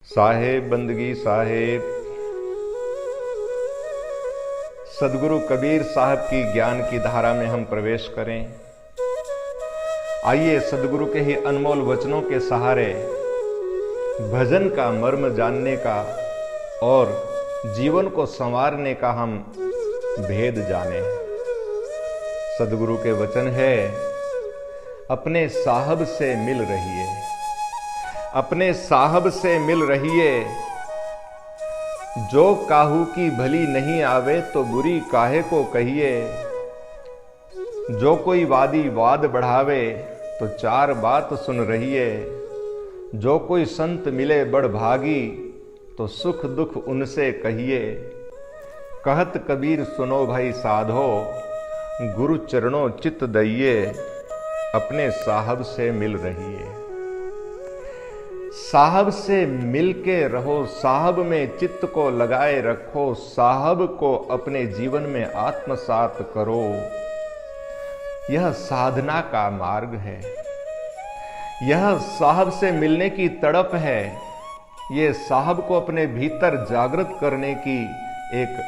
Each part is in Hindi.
साहेब बंदगी साहेब सदगुरु कबीर साहब की ज्ञान की धारा में हम प्रवेश करें। आइए सदगुरु के ही अनमोल वचनों के सहारे भजन का मर्म जानने का और जीवन को संवारने का हम भेद जाने। सदगुरु के वचन है, अपने साहब से मिल रहिए, अपने साहब से मिल रहिए। जो काहू की भली नहीं आवे तो बुरी काहे को कहिए। जो कोई वादी वाद बढ़ावे तो चार बात सुन रहिए। जो कोई संत मिले बड़ भागी तो सुख दुख उनसे कहिए। कहत कबीर सुनो भाई साधो, गुरु चरणों चित दइए। अपने साहब से मिल रहिए। साहब से मिलके रहो, साहब में चित्त को लगाए रखो, साहब को अपने जीवन में आत्मसात करो। यह साधना का मार्ग है, यह साहब से मिलने की तड़प है। ये साहब को अपने भीतर जागृत करने की एक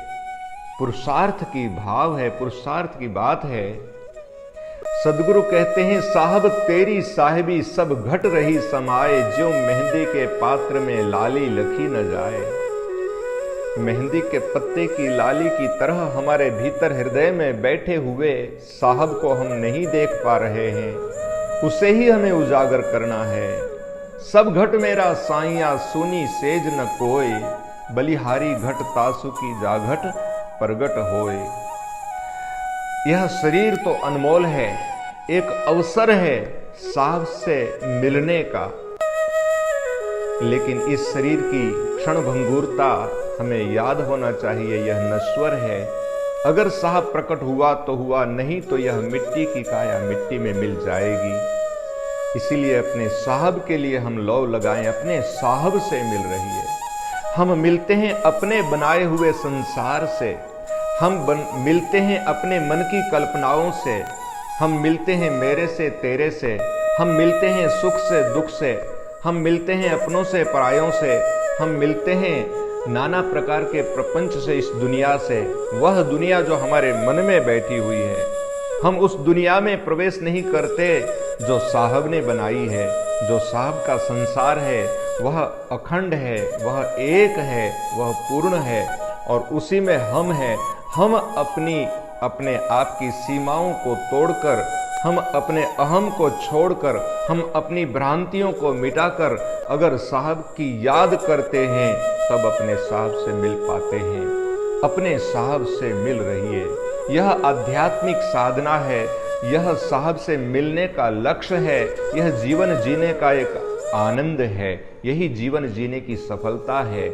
पुरुषार्थ की भाव है, पुरुषार्थ की बात है। सदगुरु कहते हैं, साहब तेरी साहिबी सब घट रही समाए। जो मेहंदी के पात्र में लाली लखी न जाए। मेहंदी के पत्ते की लाली की तरह हमारे भीतर हृदय में बैठे हुए साहब को हम नहीं देख पा रहे हैं, उसे ही हमें उजागर करना है। सब घट मेरा साइया सुनी सेज न कोय। बलिहारी घट तासु की जाघट प्रगट होए। यह शरीर तो अनमोल है, एक अवसर है साहब से मिलने का, लेकिन इस शरीर की क्षणभंगुरता हमें याद होना चाहिए, यह नश्वर है। अगर साहब प्रकट हुआ तो हुआ, नहीं तो यह मिट्टी की काया मिट्टी में मिल जाएगी। इसीलिए अपने साहब के लिए हम लौ लगाएं, अपने साहब से मिल रहिए। हम मिलते हैं अपने बनाए हुए संसार से, हम मिलते हैं अपने मन की कल्पनाओं से, हम मिलते हैं मेरे से तेरे से, हम मिलते हैं सुख से दुख से, हम मिलते हैं अपनों से परायों से, हम मिलते हैं नाना प्रकार के प्रपंच से, इस दुनिया से। वह दुनिया जो हमारे मन में बैठी हुई है, हम उस दुनिया में प्रवेश नहीं करते जो साहब ने बनाई है। जो साहब का संसार है वह अखंड है, वह एक है, वह पूर्ण है और उसी में हम हैं। हम अपने आप की सीमाओं को तोड़कर, हम अपने अहम को छोड़कर, हम अपनी भ्रांतियों को मिटाकर अगर साहब की याद करते हैं तब अपने साहब से मिल पाते हैं। अपने साहब से मिल रहिए। यह आध्यात्मिक साधना है, यह साहब से मिलने का लक्ष्य है, यह जीवन जीने का एक आनंद है, यही जीवन जीने की सफलता है।